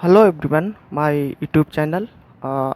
Hello everyone my YouTube channel.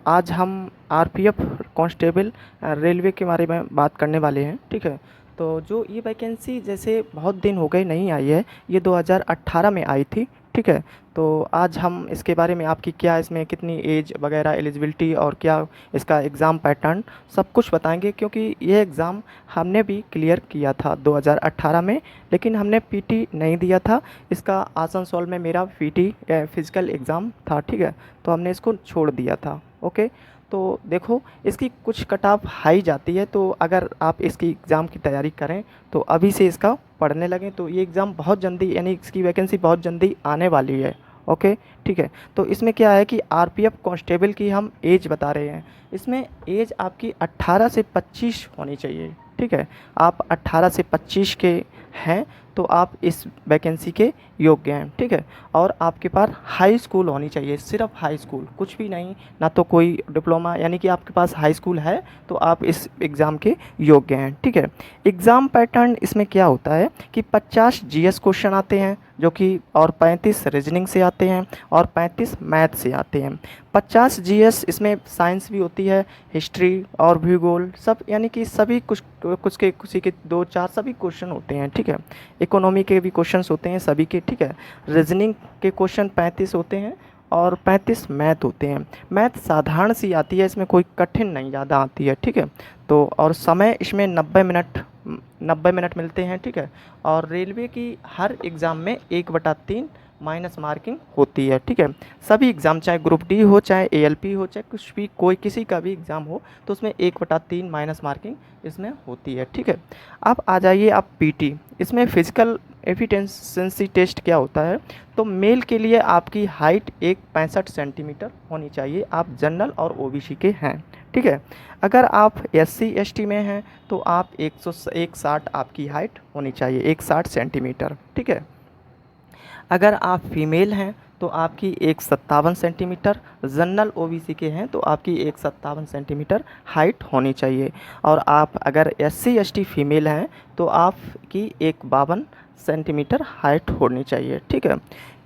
आज हम RPF constable railway के बारे में बात करने वाले हैं। ठीक है, तो जो ये वैकेंसी जैसे बहुत दिन हो गए नहीं आई है, ये 2018 में आई थी। ठीक है, तो आज हम इसके बारे में आपकी क्या इसमें कितनी एज वगैरह एलिजिबिलिटी और क्या इसका एग्ज़ाम पैटर्न सब कुछ बताएंगे, क्योंकि ये एग्ज़ाम हमने भी क्लियर किया था 2018 में, लेकिन हमने पीटी नहीं दिया था। इसका आसनसोल में मेरा पीटी फिज़िकल एग्ज़ाम था। ठीक है, तो हमने इसको छोड़ दिया था। ओके, तो देखो इसकी कुछ कट ऑफ हाई जाती है, तो अगर आप इसकी एग्ज़ाम की तैयारी करें तो अभी से इसका पढ़ने लगें तो ये एग्ज़ाम बहुत जल्दी यानी इसकी वैकेंसी बहुत जल्दी आने वाली है। ओके, ठीक है, तो इसमें क्या है कि आरपीएफ कांस्टेबल की हम एज बता रहे हैं। इसमें एज आपकी 18 से 25 होनी चाहिए। ठीक है, आप 18 से 25 के हैं तो आप इस वैकेंसी के योग्य हैं। ठीक है, और आपके पास हाई स्कूल होनी चाहिए, सिर्फ हाई स्कूल, कुछ भी नहीं, ना तो कोई डिप्लोमा, यानी कि आपके पास हाई स्कूल है तो आप इस एग्ज़ाम के योग्य हैं। ठीक है, एग्ज़ाम पैटर्न इसमें क्या होता है कि 50 जीएस क्वेश्चन आते हैं जो कि, और 35 रीजनिंग से आते हैं और 35 मैथ से आते हैं। 50 जीएस इसमें साइंस भी होती है, हिस्ट्री और भूगोल सब, यानी कि सभी कुछ कुछ के किसी के 2-4 सभी क्वेश्चन होते हैं। ठीक है, इकोनॉमी के भी क्वेश्चंस होते हैं सभी के। ठीक है, रीजनिंग के क्वेश्चन 35 होते हैं और 35 मैथ होते हैं। मैथ साधारण सी आती है, इसमें कोई कठिन नहीं ज़्यादा आती है। ठीक है, तो और समय इसमें 90 मिनट मिलते हैं। ठीक है, और रेलवे की हर एग्ज़ाम में 1/3 माइनस मार्किंग होती है। ठीक है, सभी एग्ज़ाम चाहे ग्रुप डी हो, चाहे एएलपी हो, चाहे कुछ भी कोई किसी का भी एग्ज़ाम हो, तो उसमें 1/3 माइनस मार्किंग इसमें होती है। ठीक है, अब आ जाइए आप पीटी। इसमें फिजिकल एफिशिएंसी टेस्ट क्या होता है, तो मेल के लिए आपकी हाइट 165 सेंटीमीटर होनी चाहिए, आप जनरल और ओबीसी के हैं। ठीक है, अगर आप एससी एसटी में हैं तो आप 160 आपकी हाइट होनी चाहिए, 160 सेंटीमीटर। ठीक है, अगर आप फीमेल हैं तो आपकी 157 सेंटीमीटर, जनरल ओबीसी के हैं तो आपकी 157 सेंटीमीटर हाइट होनी चाहिए, और आप अगर एससी एसटी फीमेल हैं तो आपकी 152 सेंटीमीटर हाइट होनी चाहिए। ठीक है,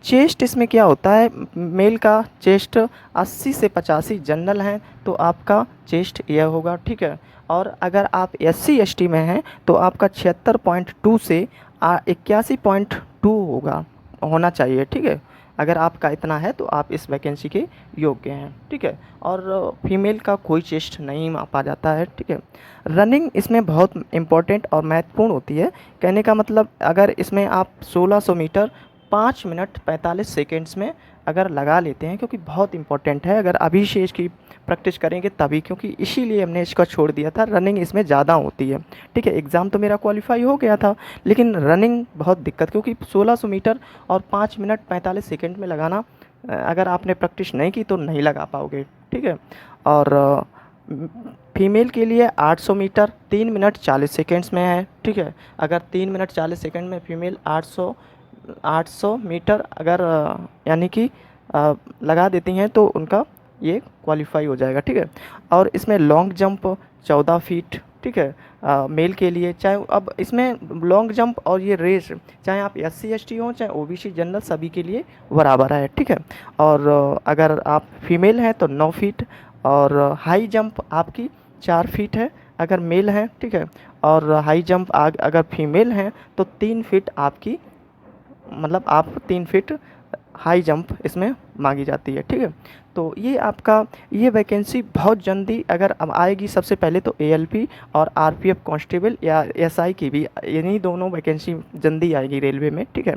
चेस्ट इसमें क्या होता है, मेल का चेस्ट 80 से 85 जनरल हैं तो आपका चेस्ट यह होगा। ठीक है, और अगर आप एससी एसटी में हैं तो आपका 76.2 से 81.2 होना चाहिए। ठीक है, अगर आपका इतना है तो आप इस वैकेंसी के योग्य हैं। ठीक है, और फीमेल का कोई चेस्ट नहीं मापा जाता है। ठीक है, रनिंग इसमें बहुत इम्पोर्टेंट और महत्वपूर्ण होती है। कहने का मतलब, अगर इसमें आप 1600 मीटर 5 मिनट 45 सेकेंड्स में अगर लगा लेते हैं, क्योंकि बहुत इंपॉर्टेंट है, अगर अभी से इसकी प्रैक्टिस करेंगे तभी, क्योंकि इसीलिए हमने इसका छोड़ दिया था, रनिंग इसमें ज़्यादा होती है। ठीक है, एग्ज़ाम तो मेरा क्वालिफाई हो गया था, लेकिन रनिंग बहुत दिक्कत, क्योंकि 1600 मीटर और 5 मिनट 45 सेकेंड में लगाना, अगर आपने प्रैक्टिस नहीं की तो नहीं लगा पाओगे। ठीक है, और फीमेल के लिए 800 मीटर 3 मिनट 40 सेकेंड्स में है। ठीक है, अगर 3 मिनट 40 सेकेंड में फीमेल 800 मीटर अगर यानी कि लगा देती हैं तो उनका ये क्वालिफाई हो जाएगा। ठीक है, और इसमें लॉन्ग जंप 14 फीट। ठीक है, मेल के लिए, चाहे अब इसमें लॉन्ग जंप और ये रेस, चाहे आप एससी एसटी हो चाहे ओबीसी जनरल, सभी के लिए बराबर है। ठीक है, और अगर आप फीमेल हैं तो 9 फीट, और हाई जंप आपकी 4 फीट है अगर मेल हैं। ठीक है, और हाई जंप अगर फीमेल हैं तो 3 फीट आपकी, मतलब आप 3 फीट हाई जंप इसमें मांगी जाती है। ठीक है, तो ये आपका ये वैकेंसी बहुत जल्दी अगर अब आएगी, सबसे पहले तो एएलपी और आरपीएफ कांस्टेबल या एसआई की भी, इन्हीं दोनों वैकेंसी जल्दी आएगी रेलवे में। ठीक है,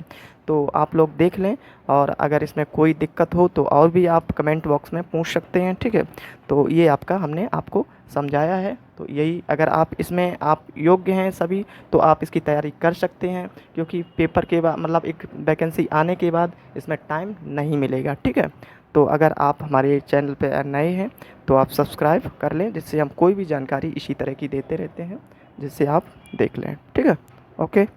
तो आप लोग देख लें, और अगर इसमें कोई दिक्कत हो तो और भी आप कमेंट बॉक्स में पूछ सकते हैं। ठीक है, तो ये आपका हमने आपको समझाया है, तो यही, अगर आप इसमें आप योग्य हैं सभी तो आप इसकी तैयारी कर सकते हैं, क्योंकि पेपर के बाद, मतलब एक वैकेंसी आने के बाद इसमें टाइम नहीं मिलेगा। ठीक है, तो अगर आप हमारे चैनल पे नए हैं तो आप सब्सक्राइब कर लें, जिससे हम कोई भी जानकारी इसी तरह की देते रहते हैं, जिससे आप देख लें। ठीक है, ओके।